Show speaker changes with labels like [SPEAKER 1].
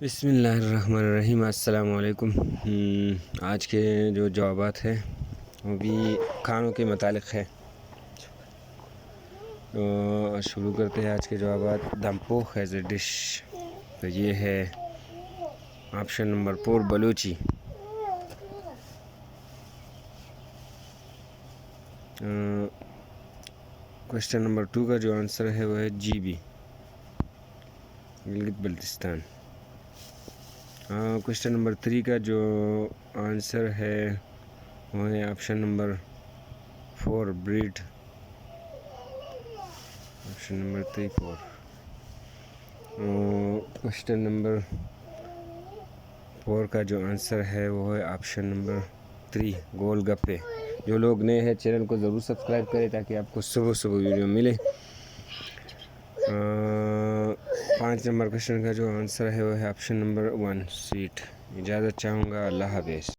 [SPEAKER 1] बिस्मिल्लाहिर्रहमानिर्रहीम। अस्सलामु अलैकुम। आज के जो जवाबात है वो भी खानों के मुतालिक है। तो शुरू करते हैं आज के जवाबात। दमपोख एज ए डिश, तो ये है option number 4 Balochi. Question number 2 का जो आंसर है वो है GB, Gilgit Baltistan. Question number 3 का जो आंसर है वो है option number 4 breed, option number 3 4। Question number 4 का जो आंसर है वो है ऑप्शन नंबर 3 गोलगप्पे। जो लोग नए हैं चैनल को ज़रूर सब्सक्राइब करें ताकि आपको सुबह सुबह वीडियो मिले। 5 नंबर क्वेश्चन का जो आंसर है वो है ऑप्शन नंबर 1 स्वीट। इजाज़त चाहूँगा, अल्लाह हाफ़िज़।